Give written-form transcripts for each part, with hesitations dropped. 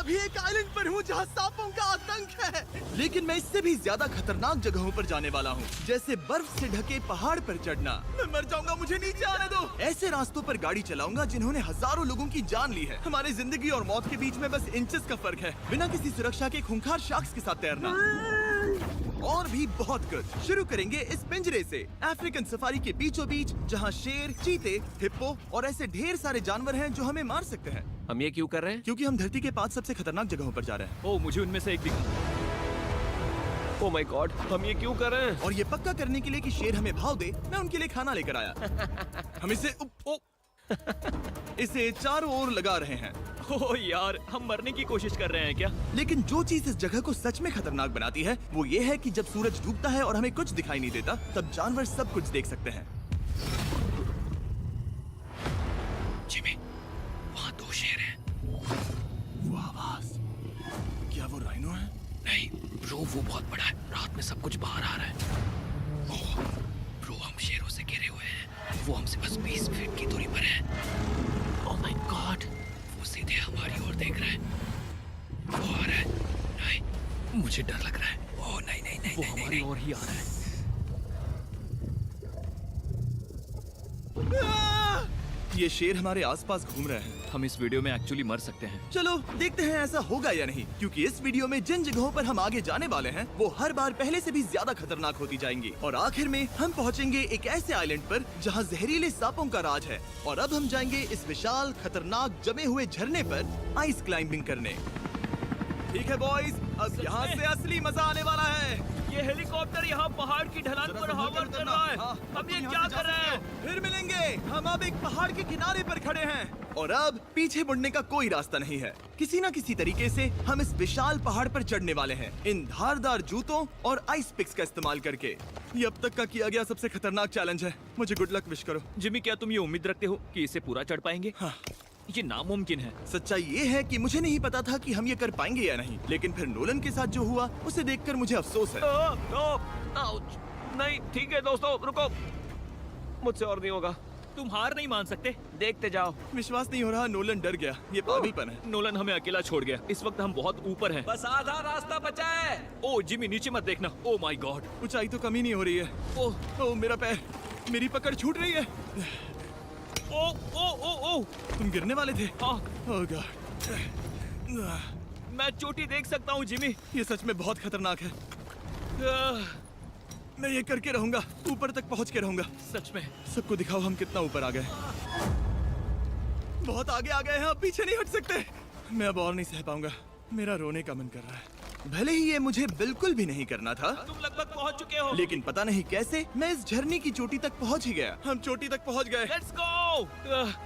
अभी एक आइलैंड पर हूँ जहाँ सांपों का आतंक है, लेकिन मैं इससे भी ज्यादा खतरनाक जगहों पर जाने वाला हूँ, जैसे बर्फ से ढके पहाड़ पर चढ़ना। मैं मर जाऊंगा, मुझे नीचे आने दो। ऐसे रास्तों पर गाड़ी चलाऊंगा जिन्होंने हजारों लोगों की जान ली है। हमारी जिंदगी और मौत के बीच में बस इंचेस का फर्क है। बिना किसी सुरक्षा के खूंखार शार्क्स के साथ तैरना और भी बहुत कुछ। शुरू करेंगे इस पिंजरे से, अफ्रीकन सफारी के बीचों बीच, जहाँ शेर, चीते, हिप्पो और ऐसे ढेर सारे जानवर हैं जो हमें मार सकते हैं। हम ये क्यों कर रहे हैं? क्योंकि हम धरती के 5 सबसे खतरनाक जगहों पर जा रहे हैं। ओह, मुझे उनमें से एक दिखा। ओह माय गॉड, हम ये क्यों कर रहे हैं? और ये पक्का करने के लिए कि शेर हमें भाव दे, मैं उनके लिए खाना लेकर आया। हम इसे चारों ओर लगा रहे हैं। ओह यार, हम मरने की कोशिश कर रहे हैं क्या? लेकिन जो चीज इस जगह को सच में खतरनाक बनाती है वो ये है कि जब सूरज डूबता है और हमें कुछ दिखाई नहीं देता, तब जानवर सब कुछ देख सकते हैं। जिमी, वहाँ 2 शेर हैं। वो आवाज, क्या वो राइनो है? नहीं ब्रो, वो बहुत बड़ा है। रात में सब कुछ बाहर आ रहा है। ओह ब्रो, हम शेरों से घिरे हुए हैं। वो हमसे बस 20 फीट की दूरी पर है। ओह माय गॉड, वो सीधे हमारी ओर देख रहा है। वो आ रहा है। नहीं, मुझे डर लग रहा है। ओह नहीं नहीं नहीं, वो नहीं, हमारी नहीं। ओर ही आ रहा है। ये शेर हमारे आसपास घूम रहे हैं। हम इस वीडियो में एक्चुअली मर सकते हैं। चलो देखते हैं ऐसा होगा या नहीं, क्योंकि इस वीडियो में जिन जगहों पर हम आगे जाने वाले हैं वो हर बार पहले से भी ज्यादा खतरनाक होती जाएंगी। और आखिर में हम पहुंचेंगे एक ऐसे आइलैंड पर जहां जहरीले सांपों का राज है। और अब हम जाएंगे इस विशाल, खतरनाक, जमे हुए झरने पर आइस क्लाइंबिंग करने। ठीक है बॉयज, अब यहाँ से असली मजा आने वाला है। ये हेलीकॉप्टर यहाँ पहाड़ की ढलान पर हवा कर रहा है। हम ये क्या कर रहे हैं? फिर मिलेंगे। हम अब एक पहाड़ के किनारे पर खड़े हैं और अब पीछे मुड़ने का कोई रास्ता नहीं है। किसी न किसी तरीके से हम इस विशाल पहाड़ पर चढ़ने वाले हैं, इन धारदार जूतों और आइस पिक्स का इस्तेमाल करके। ये अब तक का किया गया सबसे खतरनाक चैलेंज है। मुझे गुड लक विश करो। जिमी, क्या तुम ये उम्मीद रखते हो कि इसे पूरा चढ़ पाएंगे? हाँ। ये नामुमकिन है। सच्चाई ये है कि मुझे नहीं पता था कि हम ये कर पाएंगे या नहीं, लेकिन फिर नोलन के साथ जो हुआ उसे देखकर मुझे अफसोस है। आउच। नहीं ठीक है दोस्तों, रुको, मुझसे और नहीं होगा। तुम हार नहीं मान सकते। देखते जाओ। विश्वास नहीं हो रहा, नोलन डर गया। ये पागलपन है। नोलन हमें अकेला छोड़ गया। इस वक्त हम बहुत ऊपर हैं। बस आधा रास्ता बचा है। ओह जिमी, नीचे मत देखना। Oh my God. ऊंचाई तो कमी नहीं हो रही है। ओह मेरा पैर, मेरी पकड़ छूट रही है। ओह ओह ओह ओह, तुम गिरने वाले थे। हाँ, ओह गॉड। मैं चोटी देख सकता हूँ जिमी। ये सच में बहुत खतरनाक है। मैं ये करके रहूंगा, ऊपर तक पहुंच के रहूंगा। सच में। सबको दिखाओ हम कितना ऊपर आ गए। बहुत आगे आ गए हैं, अब पीछे नहीं हट सकते। मैं अब और नहीं सह पाऊंगा, मेरा रोने का मन कर रहा है। भले ही ये मुझे बिल्कुल भी नहीं करना था, तुम लगभग पहुंच चुके हो। लेकिन पता नहीं कैसे मैं इस झरने की चोटी तक पहुंच ही गया। हम चोटी तक पहुंच गए। Let's go.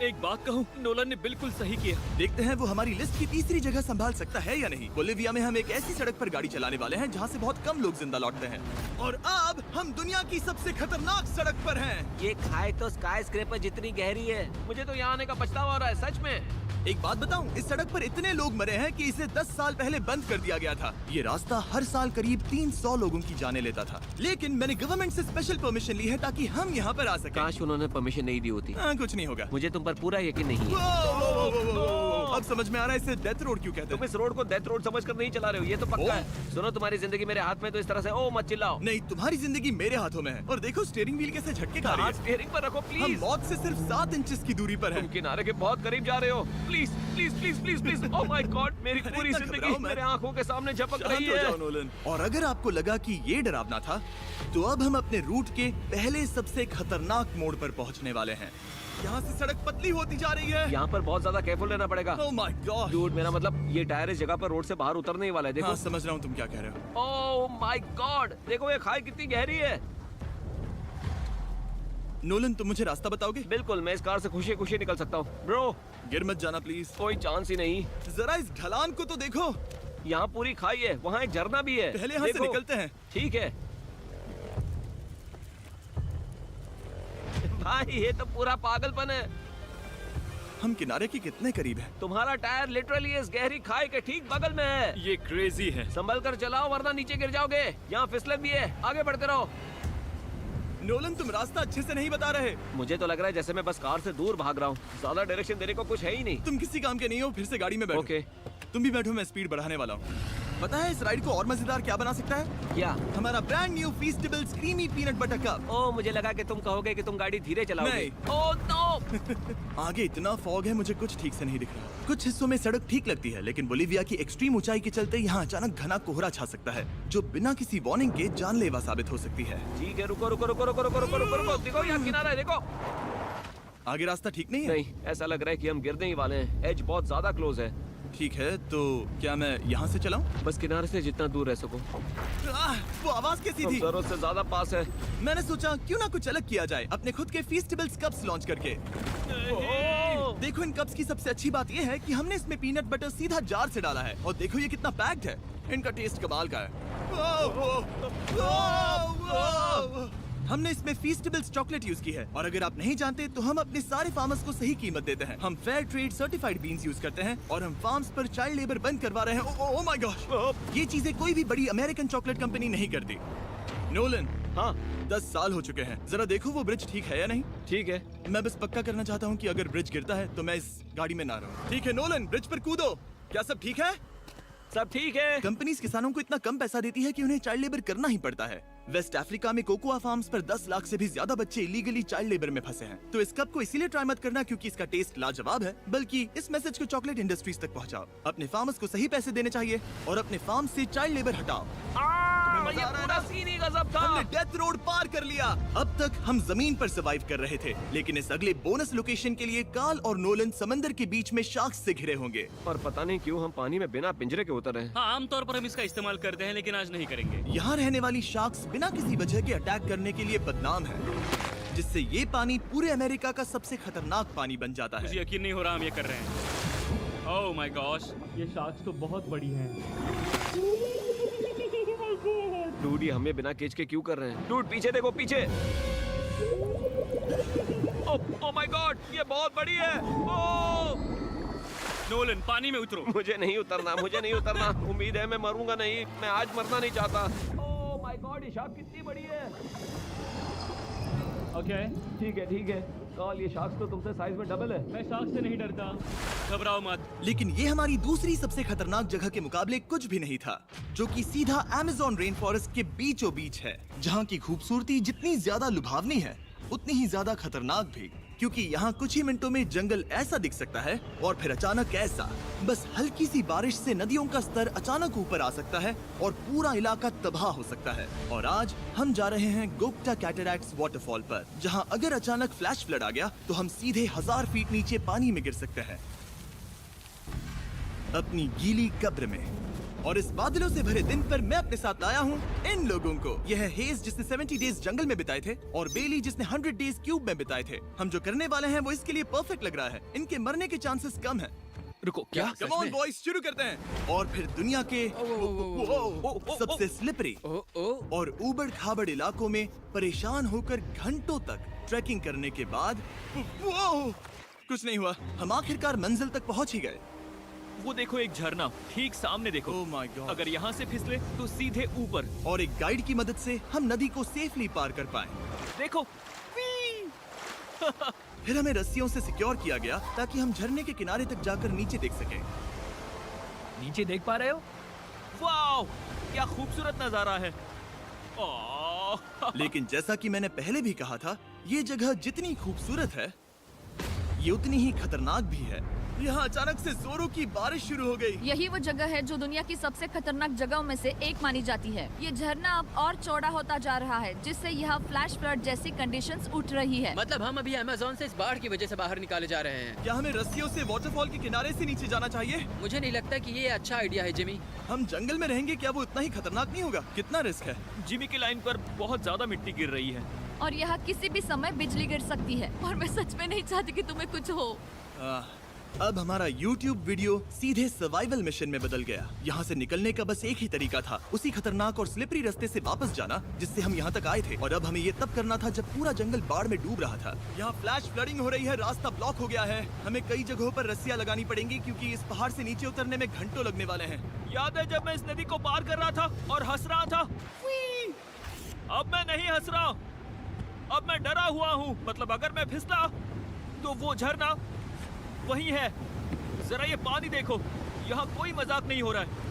एक बात कहूँ, नोलन ने बिल्कुल सही किया। देखते हैं वो हमारी लिस्ट की तीसरी जगह संभाल सकता है या नहीं। बोलिविया में हम एक ऐसी सड़क पर गाड़ी चलाने वाले हैं जहाँ से बहुत कम लोग जिंदा लौटते हैं। और अब हम दुनिया की सबसे खतरनाक सड़क पर हैं। ये खाई तो स्काई स्क्रैपर जितनी गहरी है। मुझे तो यहाँ आने का पछतावा हो रहा है, सच में। एक बात बताऊं, इस सड़क पर इतने लोग मरे हैं कि इसे 10 साल पहले बंद कर दिया गया था। ये रास्ता हर साल करीब 300 लोगों की जाने लेता था, लेकिन मैंने गवर्नमेंट से स्पेशल परमिशन ली है ताकि हम यहाँ पर आ सकें। काश उन्होंने परमिशन नहीं दी होती। कुछ नहीं होगा। मुझे तुम पर पूरा यकीन नहीं है। अब समझ में आ रहा है इसे डेथ रोड क्यों कहते तुम हैं। इस रोड को डेथ रोड समझकर नहीं चला रहे हो, ये तो पक्का है। सुनो, तुम्हारी जिंदगी मेरे हाथ में, तो इस तरह से ओ मत चिल्लाओ। नहीं, तुम्हारी जिंदगी मेरे हाथों में है। और देखो स्टीयरिंग व्हील कैसे झटके खा रही हाथ है। स्टीयरिंग पर रखो हम प्लीज। मौत से सिर्फ 7 इंचेस की दूरी पर तुम हैं। किनारे के बहुत करीब जा रहे हो। Please please please please please. Oh my God, मेरी अरे पूरी इतना जिंदगी घबराओ मत। मेरे आंखों के सामने झपक शांत रही हो जाओ है। नोलन। और अगर आपको लगा कि ये डरावना था, तो अब हम अपने रूट के पहले सबसे खतरनाक मोड़ पर पहुंचने वाले हैं। यहाँ से सड़क पतली होती जा रही है। यहाँ पर बहुत ज्यादा केयरफुल रहना पड़ेगा। Oh my God. डूड, मेरा मतलब ये टायर इस जगह पर रोड से बाहर उतरने ही वाला है। देखो। हाँ, समझ रहा हूँ तुम क्या कह रहे हो। ओह माय गॉड, देखो ये खाई कितनी गहरी है। नोलन, तुम मुझे रास्ता बताओगे? बिल्कुल, मैं इस कार से खुशी खुशी निकल सकता हूँ। ब्रो, गिर मत जाना प्लीज। कोई चांस ही नहीं। जरा इस ढलान को तो देखो। यहाँ पूरी खाई है, वहाँ एक झरना भी है। पहले यहाँ से देखो। निकलते हैं। ठीक है भाई, ये तो पूरा पागलपन है। हम किनारे के कितने करीब हैं? तुम्हारा टायर लिटरली इस गहरी खाई के ठीक बगल में है। ये क्रेजी है। संभल कर चलाओ वरना नीचे गिर जाओगे। यहाँ फिसलन भी है, आगे बढ़ते रहो। नोलन, तुम रास्ता अच्छे से नहीं बता रहे। मुझे तो लग रहा है जैसे मैं बस कार से दूर भाग रहा हूँ। ज्यादा डायरेक्शन देने को कुछ है ही नहीं। तुम किसी काम के नहीं हो, फिर से गाड़ी में बैठो। ओके। तुम भी बैठो, मैं स्पीड बढ़ाने वाला हूँ। पता है इस राइड को और मजेदार क्या बना सकता है? क्या? हमारा brand new Feastables creamy peanut butter cup. ओ, मुझे लगा कि तुम कहोगे कि तुम गाड़ी धीरे चलाओगे। नहीं। Oh no! आगे इतना फॉग है, मुझे कुछ ठीक से नहीं दिख रहा। कुछ हिस्सों में सड़क ठीक लगती है, लेकिन बोलीविया की एक्सट्रीम ऊंचाई के चलते यहाँ अचानक घना कोहरा छा सकता है, जो बिना किसी वार्निंग के जानलेवा साबित हो सकती है। ठीक है, रुको रुको रुको रुको रुको रुको रुको रुको। देखो यहाँ किनारा है, देखो। आगे रास्ता ठीक नहीं है? नहीं, ऐसा लग रहा है कि हम गिरने ही वाले हैं। एज बहुत ज्यादा क्लोज है। ठीक है, तो क्या मैं यहाँ से चलाऊं? बस किनारे से जितना दूर रह सको। वो आवाज कैसी हम थी? जरूरत से ज्यादा पास है। मैंने सोचा क्यों ना कुछ अलग किया जाए, अपने खुद के फीस्टेबल्स कप्स लॉन्च करके। देखो इन कप्स की सबसे अच्छी बात ये है कि हमने इसमें पीनट बटर सीधा जार से डाला है, और देखो ये कितना पैक्ड है। इनका टेस्ट कमाल का है। हमने इसमें फीस्टेबल्स चॉकलेट यूज की है, और अगर आप नहीं जानते तो हम अपने सारे फार्मर्स को सही कीमत देते हैं। हम fair trade certified beans use करते हैं, और हम फार्म्स पर चाइल्ड लेबर बंद करवा रहे हैं। ओह माय गॉश, ये चीजें कोई भी बड़ी अमेरिकन चॉकलेट कंपनी नहीं करती। नोलन, हाँ 10 साल हो चुके हैं, जरा देखो वो ब्रिज ठीक है या नहीं। ठीक है। मैं बस पक्का करना चाहता हूँ कि अगर ब्रिज गिरता है तो मैं इस गाड़ी में ना रहूं। ठीक है नोलन, ब्रिज पर कूदो। क्या सब ठीक है? सब ठीक है। कंपनीज किसानों को इतना कम पैसा देती है कि उन्हें चाइल्ड लेबर करना ही पड़ता है। वेस्ट अफ्रीका में कोकोआ फार्म्स पर 10 लाख से भी ज्यादा बच्चे इलीगली चाइल्ड लेबर में फंसे हैं। तो इस कप को इसीलिए ट्राई मत करना क्योंकि इसका टेस्ट लाजवाब है, बल्कि इस मैसेज को चॉकलेट इंडस्ट्रीज तक पहुंचाओ। अपने फार्मर्स को सही पैसे देने चाहिए और अपने फार्म से चाइल्ड लेबर हटाओ। ये पूरा सीन ही गजब था। हमने डेथ रोड पार कर लिया। अब तक हम जमीन पर सर्वाइव कर रहे थे, लेकिन इस अगले बोनस लोकेशन के लिए कार्ल और नोलन समंदर के बीच में शार्क्स से घिरे होंगे। और पता नहीं क्यों हम पानी में बिना पिंजरे के उतर रहे हैं। हाँ, आमतौर पर हम इसका इस्तेमाल करते हैं, लेकिन आज नहीं करेंगे। यहाँ रहने वाली शार्क्स बिना किसी वजह के अटैक करने के लिए बदनाम है, जिससे ये पानी पूरे अमेरिका का सबसे खतरनाक पानी बन जाता मुझे है। यकीन नहीं हो रहा हम ये कर रहे हैं। ओह माय गॉश, ये शार्क्स तो बहुत बड़ी हैं। डूड, ये हमें बिना केज के क्यों कर रहे हैं? डूड पीछे देखो, पीछे। ओह माय गॉड, ये बहुत बड़ी है। ओह नोलन, पानी में उतरो। मुझे नहीं उतरना, मुझे नहीं उतरना। उम्मीद है मैं मरूंगा नहीं। मैं आज मरना नहीं चाहता। ओह माय गॉड, ये शार्क कितनी बड़ी है। ओके, ठीक है ठीक है। कार्ल, ये शार्क तो तुमसे साइज में डबल है। मैं शार्क से नहीं डरता, घबराओ मत। लेकिन ये हमारी दूसरी सबसे खतरनाक जगह के मुकाबले कुछ भी नहीं था, जो कि सीधा अमेज़न रेन फॉरेस्ट के बीचों बीच है, जहाँ की खूबसूरती जितनी ज्यादा लुभावनी है उतनी ही ज्यादा खतरनाक भी, क्योंकि यहाँ कुछ ही मिनटों में जंगल ऐसा दिख सकता है और फिर अचानक ऐसा। बस हल्की सी बारिश से नदियों का स्तर अचानक ऊपर आ सकता है और पूरा इलाका तबाह हो सकता है। और आज हम जा रहे हैं गोप्टा कैटरैक्ट्स वाटरफॉल पर, जहाँ अगर अचानक फ्लैश फ्लड आ गया तो हम सीधे 1000 फीट नीचे पानी में गिर सकते हैं, अपनी गीली कब्र में। और इस बादलों से भरे दिन पर मैं अपने साथ लाया हूँ इन लोगों को। यह है हेज जिसने 70 डेज जंगल में बिताए थे, और बेली जिसने 100 डेज क्यूब में बिताए थे। हम जो करने वाले हैं वो इसके लिए परफेक्ट लग रहा है। इनके मरने के चांसेस कम हैं। रुको, क्या? कम ऑन बॉयज, शुरू करते हैं। और फिर दुनिया के सबसे स्लिपरी और ऊबड़ खाबड़ इलाकों में परेशान होकर घंटों तक ट्रैकिंग करने के बाद कुछ नहीं हुआ, हम आखिरकार मंजिल तक पहुंच ही गए। वो देखो, एक झरना ठीक सामने देखो। Oh my God. अगर यहाँ से फिसले तो सीधे ऊपर। और एक गाइड की मदद से हम नदी को सेफली पार कर पाए। देखो। फिर हमें रस्सियों से सिक्योर किया गया ताकि हम झरने के किनारे तक जाकर नीचे देख सकें। नीचे देख पा रहे हो? वाओ, क्या खूबसूरत नजारा है। ओह। लेकिन जैसा कि मैंने पहले भी कहा था, ये जगह जितनी खूबसूरत है ये उतनी ही खतरनाक भी है। यहाँ अचानक से जोरों की बारिश शुरू हो गई। यही वो जगह है जो दुनिया की सबसे खतरनाक जगहों में से एक मानी जाती है। ये झरना अब और चौड़ा होता जा रहा है, जिससे यहाँ फ्लैश फ्लड जैसी कंडीशंस उठ रही है। मतलब हम अभी अमेज़न से इस बाढ़ की वजह से बाहर निकाले जा रहे हैं। क्या हमें रस्सियों से वाटरफॉल के किनारे से नीचे जाना चाहिए? मुझे नहीं लगता कि ये अच्छा आइडिया है जिमी। हम जंगल में रहेंगे, क्या वो उतना ही खतरनाक नहीं होगा? कितना रिस्क है? जिमी की लाइन पर बहुत ज्यादा मिट्टी गिर रही है। और यहाँ किसी भी समय बिजली गिर सकती है, और मैं सच में नहीं चाहती कि तुम्हें कुछ हो। अब हमारा YouTube वीडियो सीधे सर्वाइवल मिशन में बदल गया। यहाँ से निकलने का बस एक ही तरीका था, उसी खतरनाक और स्लिपरी रास्ते से वापस जाना जिससे हम यहाँ तक आए थे। और अब हमें ये तब करना था जब पूरा जंगल बाढ़ में डूब रहा था। यहाँ फ्लैश फ्लडिंग हो रही है, रास्ता ब्लॉक हो गया है। हमें कई जगहों पर रस्सियाँ लगानी पड़ेंगी क्योंकि इस पहाड़ से नीचे उतरने में घंटों लगने वाले हैं। याद है जब मैं इस नदी को पार कर रहा था और हंस रहा था? अब मैं नहीं हंस रहा। अब मैं डरा हुआ हूँ। मतलब अगर मैं फिसला तो वो झरना वही है। जरा ये पानी देखो, यहाँ कोई मजाक नहीं हो रहा है।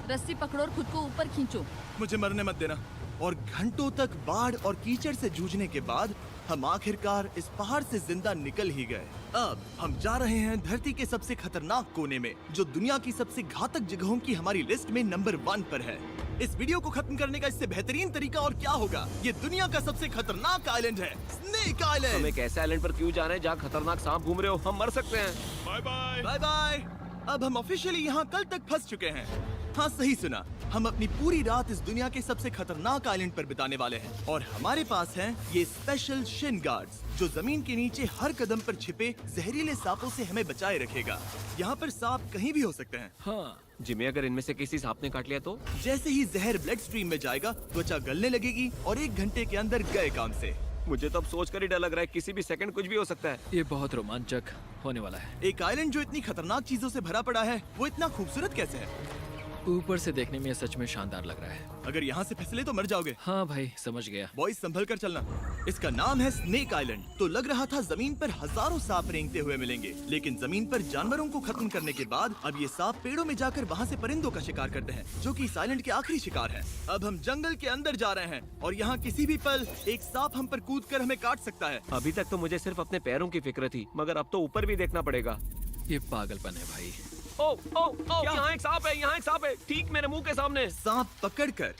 रस्सी पकड़ो और खुद को ऊपर खींचो। मुझे मरने मत देना। और घंटों तक बाढ़ और कीचड़ से जूझने के बाद हम आखिरकार इस पहाड़ से जिंदा निकल ही गए। अब हम जा रहे हैं धरती के सबसे खतरनाक कोने में, जो दुनिया की सबसे घातक जगहों की हमारी लिस्ट में नंबर 1 पर है। इस वीडियो को खत्म करने का इससे बेहतरीन तरीका और क्या होगा। ये दुनिया का सबसे खतरनाक आइलैंड है, स्नेक हम आइलैंड। एक ऐसे आइलैंड पर क्यों जा रहे हैं जहाँ खतरनाक सांप घूम रहे हो? हम मर सकते हैं। Bye bye. Bye bye. अब हम ऑफिशियली यहाँ कल तक फंस चुके हैं। हाँ, सही सुना। हम अपनी पूरी रात इस दुनिया के सबसे खतरनाक आइलैंड पर बिताने वाले हैं और हमारे पास हैं ये स्पेशल शिन गार्ड्स, जो जमीन के नीचे हर कदम पर छिपे जहरीले सांपों से हमें बचाए रखेगा। यहाँ पर सांप कहीं भी हो सकते हैं। हाँ, जिमी, अगर इनमें से किसी सांप ने काट लिया तो? जैसे ही जहर ब्लड स्ट्रीम में जाएगा, त्वचा गलने लगेगी और 1 घंटे के अंदर गए काम से। मुझे तो अब सोचकर ही डर लग रहा है, किसी भी सेकंड कुछ भी हो सकता है। ये बहुत रोमांचक होने वाला है। एक आइलैंड जो इतनी खतरनाक चीजों से भरा पड़ा है, वो इतना खूबसूरत कैसे है? ऊपर से देखने में ये सच में शानदार लग रहा है। अगर यहाँ से फिसले तो मर जाओगे। हाँ भाई, समझ गया। बॉयज, संभल कर चलना। इसका नाम है स्नेक आइलैंड। तो लग रहा था जमीन पर हजारों सांप रेंगते हुए मिलेंगे, लेकिन जमीन पर जानवरों को खत्म करने के बाद अब ये सांप पेड़ों में जाकर वहाँ से परिंदों का शिकार करते हैं, जो कि इस आइलैंड के आखिरी शिकार है। अब हम जंगल के अंदर जा रहे हैं और यहाँ किसी भी पल एक सांप हम पर कूद कर हमें काट सकता है। अभी तक तो मुझे सिर्फ अपने पैरों की फिक्र थी, मगर अब तो ऊपर भी देखना पड़ेगा। ये पागलपन है भाई। ओ ओ ओ, यहाँ एक सांप है, यहाँ एक सांप है, ठीक मेरे मुंह के सामने। सांप पकड़कर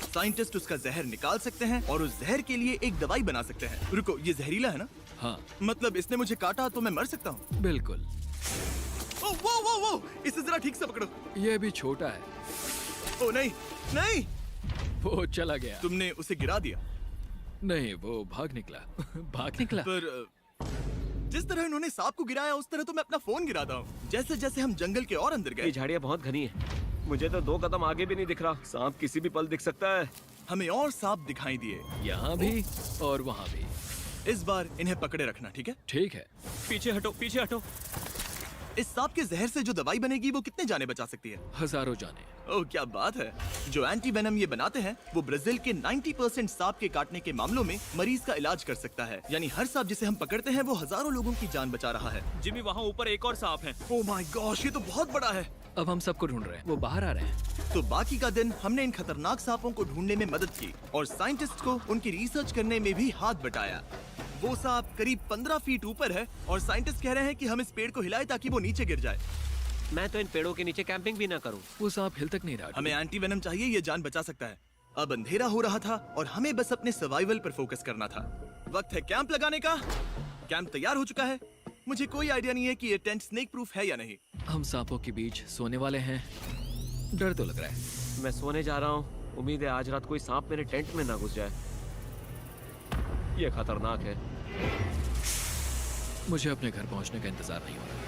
साइंटिस्ट उसका जहर निकाल सकते हैं और उस जहर के लिए एक दवाई बना सकते हैं। रुको, ये जहरीला है ना? हाँ, मतलब इसने मुझे काटा तो मैं मर सकता हूँ? बिल्कुल। ओ, वो, इसे जरा ठीक से पकड़ो। ये भी छोटा है। ओ नहीं, नहीं, वो चला गया। तुमने उसे गिरा दिया। नहीं, वो भाग निकला। भाग निकला। पर जिस तरह इन्होंने सांप को गिराया, उस तरह तो मैं अपना फोन गिराता हूँ। जैसे जैसे हम जंगल के और अंदर ये गए, झाड़ियाँ बहुत घनी है, मुझे तो 2 कदम आगे भी नहीं दिख रहा। सांप किसी भी पल दिख सकता है। हमें और सांप दिखाई दिए। यहाँ भी और वहाँ भी। इस बार इन्हें पकड़े रखना, ठीक है? ठीक है। पीछे हटो, पीछे हटो। इस सांप के जहर से जो दवाई बनेगी वो कितने जाने बचा सकती है? हजारों जाने। ओह, क्या बात है। जो एंटी वेनम ये बनाते हैं, वो ब्राजील के 90% सांप के काटने के मामलों में मरीज का इलाज कर सकता है। यानी हर सांप जिसे हम पकड़ते हैं वो हजारों लोगों की जान बचा रहा है। जिमी, वहाँ ऊपर एक और सांप है। ओह माय गॉश, ये तो बहुत बड़ा है। अब हम सबको ढूंढ रहे हैं। वो बाहर आ रहे हैं। तो बाकी का दिन हमने इन खतरनाक सांपों को ढूंढने में मदद की और साइंटिस्ट को उनकी रिसर्च करने में भी हाथ बटाया। वो सांप करीब 15 फीट ऊपर है और साइंटिस्ट कह रहे हैं कि हम इस पेड़ को हिलाएं ताकि वो नीचे गिर जाए। मैं तो इन पेड़ों के नीचे कैंपिंग भी ना करूं। वो सांप हिल तक नहीं रहा। हमें एंटी वेनम चाहिए, ये जान बचा सकता है। अब अंधेरा हो रहा था और हमें बस अपने सर्वाइवल पर फोकस करना था। वक्त है कैंप लगाने का। कैंप तैयार हो चुका है। मुझे कोई आइडिया नहीं है कि ये टेंट स्नेक प्रूफ है या नहीं। हम सांपों के बीच सोने वाले हैं। डर तो लग रहा है। मैं सोने जा रहा हूँ। उम्मीद है आज रात कोई सांप मेरे टेंट में ना घुस जाए। ये खतरनाक है। मुझे अपने घर पहुंचने का इंतजार नहीं हो रहा।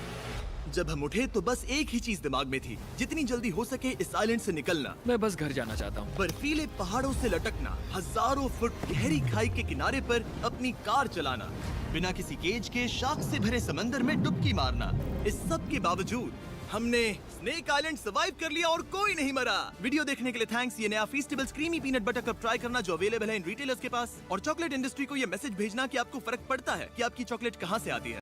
जब हम उठे तो बस एक ही चीज दिमाग में थी, जितनी जल्दी हो सके इस आइलैंड से निकलना। मैं बस घर जाना चाहता हूँ। बर्फीले पहाड़ों से लटकना, हजारों फुट गहरी खाई के किनारे पर अपनी कार चलाना, बिना किसी केज के शाख से भरे समंदर में डुबकी मारना। इस सब के बावजूद हमने स्नेक आइलैंड सर्वाइव कर लिया और कोई नहीं मरा। वीडियो देखने के लिए थैंक्स। ये नया Feastables creamy peanut butter cup try करना जो अवेलेबल है इन रिटेलर्स के पास, और चॉकलेट इंडस्ट्री को ये मैसेज भेजना कि आपको फर्क पड़ता है कि आपकी चॉकलेट कहाँ से आती है।